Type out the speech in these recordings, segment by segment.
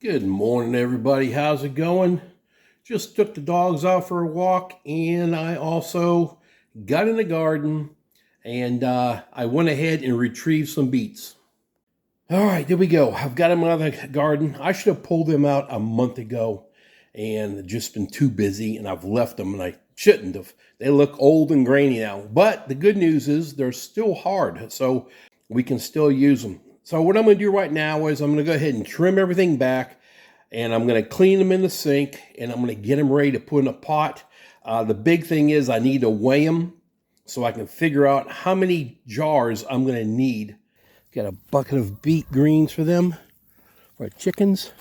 Good morning, everybody. How's it going? Just took the dogs out for a walk, and I also got in the garden, and I went ahead and retrieved some beets. All right, there we go. I've got them out of the garden. I should have pulled them out a month ago, and just been too busy, and I've left them, and I shouldn't have. They look old and grainy now, but the good news is they're still hard, so we can still use them. So what I'm going to do right now is I'm going to go ahead and trim everything back, and I'm going to clean them in the sink, and I'm going to get them ready to put in a pot. The big thing is I need to weigh them so I can figure out how many jars I'm going to need. Got a bucket of beet greens for them, for our chickens.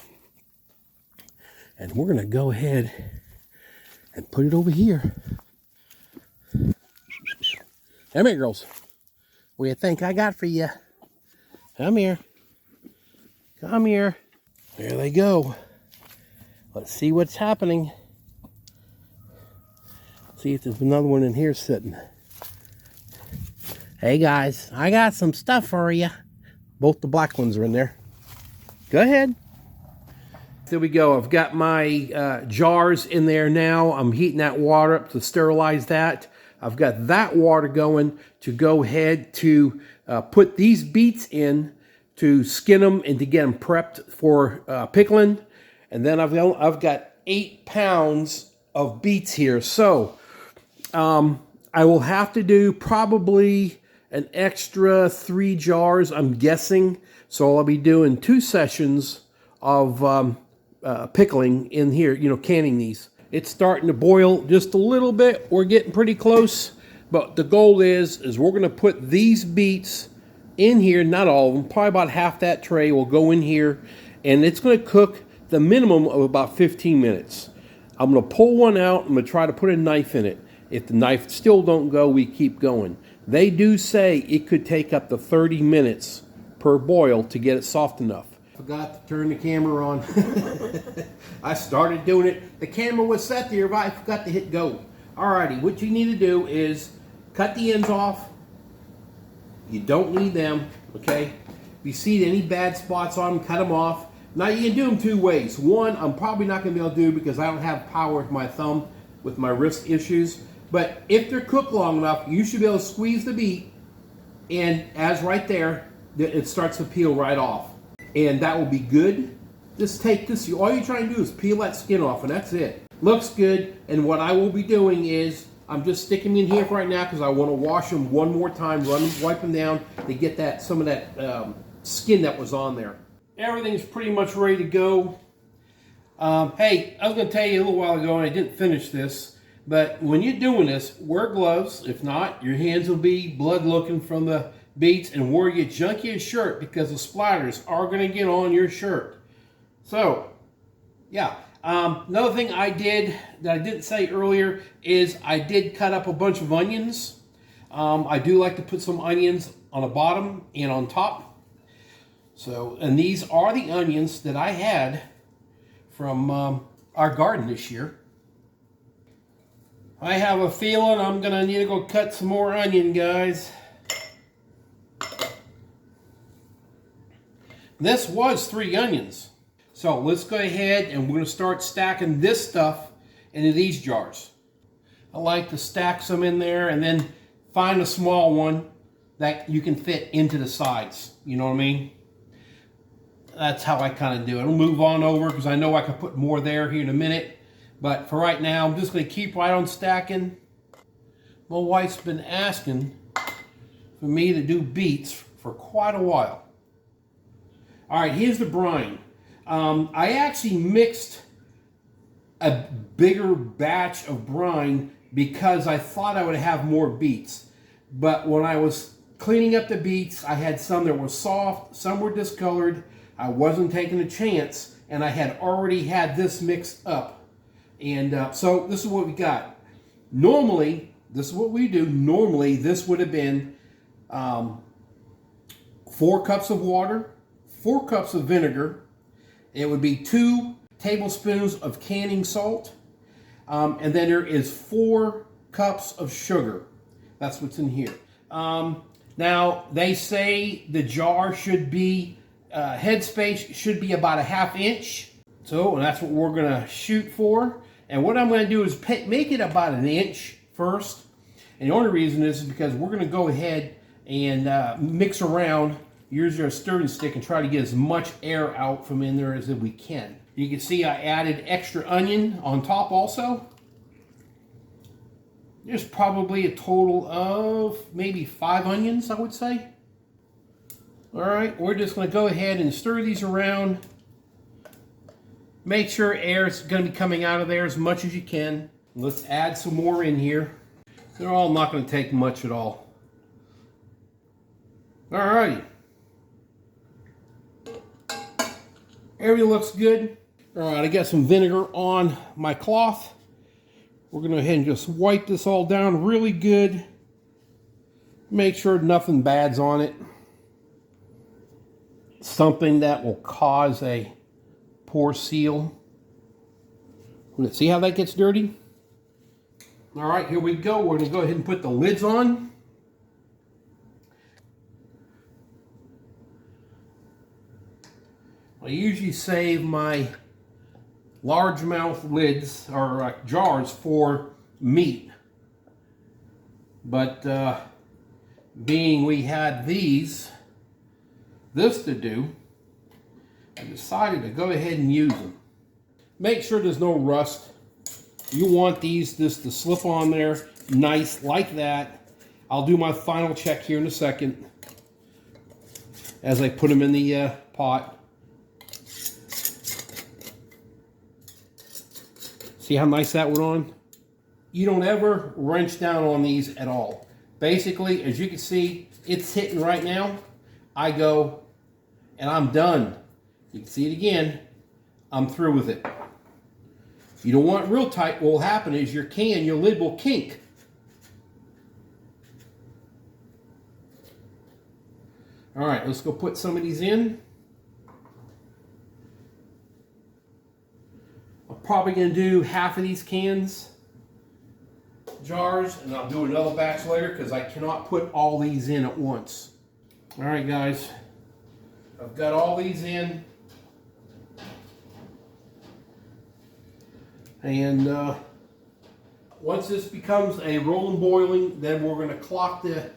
And we're going to go ahead and put it over here. Come here, girls. What do you think I got for you? Come here. Come here. There they go. Let's see what's happening. See if there's another one in here sitting. Hey guys, I got some stuff for you. Both the black ones are in there. Go ahead. There we go. I've got my jars in there now. I'm heating that water up to sterilize that. I've got that water going to go ahead to put these beets in, to skin them and to get them prepped for pickling. And then I've got 8 pounds of beets here. So I will have to do probably an extra 3 jars, I'm guessing. So I'll be doing 2 sessions of pickling in here, canning these. It's starting to boil just a little bit. We're getting pretty close. But the goal is we're going to put these beets in here, not all of them, probably about half that tray will go in here, and it's going to cook the minimum of about 15 minutes. I'm going to pull one out. I'm going to try to put a knife in it. If the knife still don't go, we keep going. They do say it could take up to 30 minutes per boil to get it soft enough. Forgot to turn the camera on. I started doing it. The camera was set there, but I forgot to hit go. Alrighty, what you need to do is cut the ends off. You don't need them, okay? If you see any bad spots on them, cut them off. Now you can do them 2 ways. One, I'm probably not going to be able to do because I don't have power with my thumb with my wrist issues. But if they're cooked long enough, you should be able to squeeze the beet, and as right there, it starts to peel right off. And that will be good. Just take this, all you're trying to do is peel that skin off, and that's it. Looks good, and what I will be doing is, I'm just sticking them in here right now because I want to wash them one more time, wipe them down to get some of that skin that was on there. Everything's pretty much ready to go. Hey, I was going to tell you a little while ago, and I didn't finish this, but when you're doing this, wear gloves. If not, your hands will be blood looking from the beets, and wear your junkiest shirt because the splatters are going to get on your shirt. So, yeah. Another thing I did that I didn't say earlier is I did cut up a bunch of onions. I do like to put some onions on the bottom and on top. So, and these are the onions that I had from our garden this year. I have a feeling I'm going to need to go cut some more onion, guys. This was 3 onions. So let's go ahead and we're going to start stacking this stuff into these jars. I like to stack some in there and then find a small one that you can fit into the sides. You know what I mean? That's how I kind of do it. I'll move on over because I know I can put more there here in a minute. But for right now, I'm just going to keep right on stacking. My wife's been asking for me to do beets for quite a while. All right, here's the brine. I actually mixed a bigger batch of brine because I thought I would have more beets. But when I was cleaning up the beets, I had some that were soft, some were discolored. I wasn't taking a chance, and I had already had this mixed up. And so this is what we got. Normally, this is what we do. Normally, this would have been 4 cups of water, 4 cups of vinegar. It would be 2 tablespoons of canning salt. And then there is 4 cups of sugar. That's what's in here. Now, they say the jar should be headspace should be about a 1/2 inch. So that's what we're going to shoot for. And what I'm going to do is make it about 1 inch first. And the only reason is because we're going to go ahead and mix around, use our stirring stick, and try to get as much air out from in there as we can. You can see I added extra onion on top also. There's probably a total of maybe 5 onions, I would say. All right, we're just going to go ahead and stir these around. Make sure air is going to be coming out of there as much as you can. Let's add some more in here. They're all not going to take much at all. All right. Everything looks good. All right, I got some vinegar on my cloth. We're going to go ahead and just wipe this all down really good. Make sure nothing bad's on it. Something that will cause a poor seal. See how that gets dirty? All right, here we go. We're going to go ahead and put the lids on. I usually save my largemouth lids or jars for meat. But being we had this to do, I decided to go ahead and use them. Make sure there's no rust. You want these just to slip on there nice like that. I'll do my final check here in a second as I put them in the pot. See how nice that went on? You don't ever wrench down on these at all. Basically, as you can see, it's hitting right now. I go and I'm done. You can see it again. I'm through with it. If you don't want it real tight, what will happen is your lid will kink. All right, let's go put some of these in. I'm probably going to do half of these jars, and I'll do another batch later because I cannot put all these in at once. All right, guys, I've got all these in. And once this becomes a rolling boiling, then we're going to clock the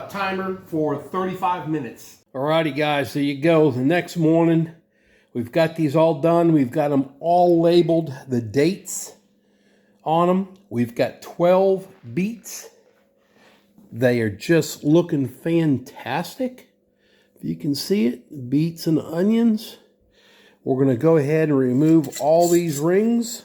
timer for 35 minutes. Alrighty, guys, there you go. The next morning, we've got these all done. We've got them all labeled, the dates on them. We've got 12 beets. They are just looking fantastic. If you can see it, beets and onions. We're going to go ahead and remove all these rings.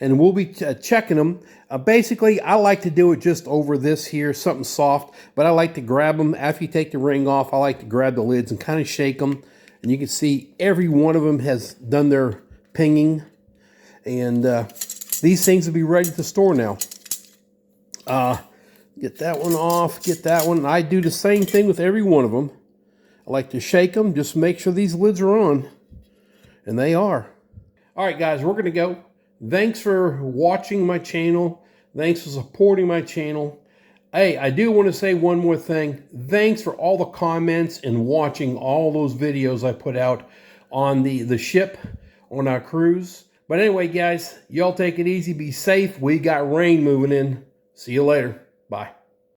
And we'll be checking them. Basically, I like to do it just over this here, something soft. But I like to grab them. After you take the ring off, I like to grab the lids and kind of shake them. And you can see every one of them has done their pinging. And these things will be ready to store now. Get that one off, get that one. I do the same thing with every one of them. I like to shake them, just make sure these lids are on. And they are. All right, guys, we're going to go. Thanks for watching my channel. Thanks for supporting my channel. Hey, I do want to say one more thing. Thanks for all the comments and watching all those videos I put out on the ship on our cruise. But anyway, guys, y'all take it easy. Be safe. We got rain moving in. See you later. Bye.